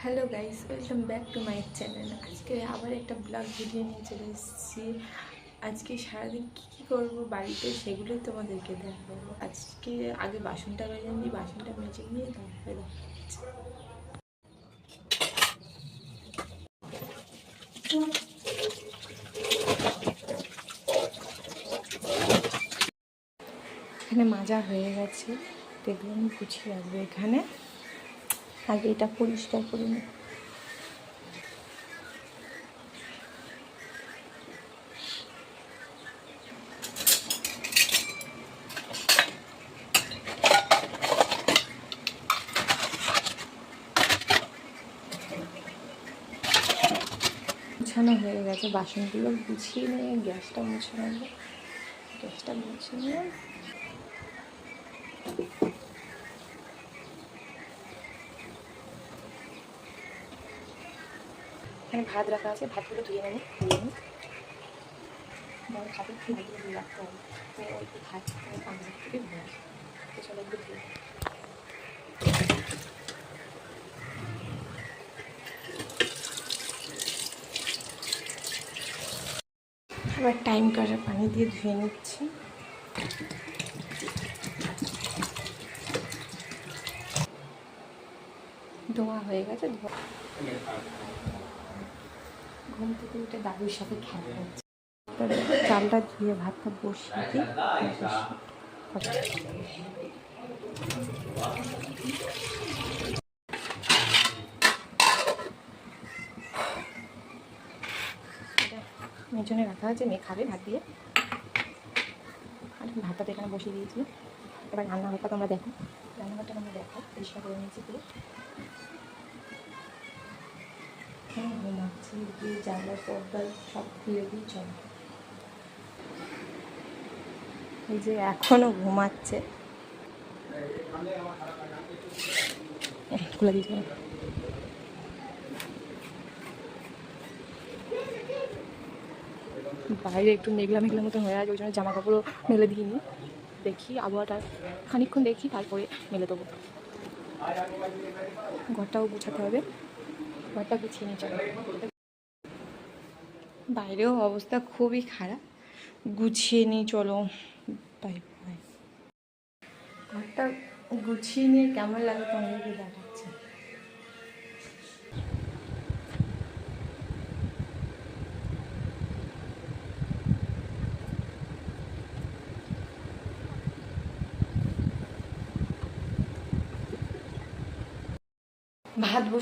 Hello guys, welcome back to my channel. আজকে আবার একটা ব্লগ ভিডিও নিয়ে চলে এসেছি। আজকে সারাদিন কী করবো বাড়িতে সেগুলোই তোমাদেরকে দেখাবো। আজকে আগে বাসনটা বেজে নিই, বাসনটা মেজে নিয়ে তারপরে দেখাচ্ছি। এখানে মাজা হয়ে গেছে, এগুলো আমি গুছিয়ে রাখবো। এখানে আগে এটা পরিষ্কার করে নিই। গুছানো হয়ে গেছে, বাসনগুলো গুছিয়ে নিয়ে গ্যাসটা মুছে নেবো। গ্যাসটা মুছে নিয়ে এখানে ভাত রাখা আছে, ভাতগুলো ধুয়ে নেবো। ভাতের ভাতগুলো ধুয়ে রাখতে হবে, তো ওই ভাত পানি থেকে ধুয়ে আসে, তো চলো একটু ধুয়ে। আবার টাইম কাটার পানি দিয়ে ধুয়ে নিচ্ছি। ধোয়া হয়ে গেছে। ঘুম থেকে উঠে দাদুর সাথে খেলা হচ্ছে। চালটা ধুয়ে ভাতটা বসিয়ে দিই। মেয়ের জন্য রাখা আছে, মেয়ে খাবে ভাত দিয়ে। আর ভাতটা তো এখানে বসিয়ে দিয়েছি। এবার রান্নাঘরটা তোমরা দেখো, রান্নাঘরটা তোমরা দেখো, পরিষ্কার করে নিয়েছি পুরো। ঘুমাচ্ছি, দিয়ে জানলার পর্দা সব খুলে দিয়ে চলো। এই যে এখনো ঘুমাচ্ছে, খুলে দিয়েছি। বাইরে একটু মেঘলা মেঘলার মতো হয়ে আছে, ওই জন্য জামা কাপড়ও মেলে দিইনি। দেখি আবহাওয়াটা খানিকক্ষণ দেখি, তারপরে মেলে দেবো। ঘরটাও গুছাতে হবে, ঘরটা গুছিয়ে নিয়ে চলো। বাইরেও অবস্থা খুবই খারাপ, গুছিয়ে নিই চলো। Bye bye. ঘরটা গুছিয়ে নিয়ে কেমন লাগে তোমাদেরকে দেখাচ্ছি। ভাত বসে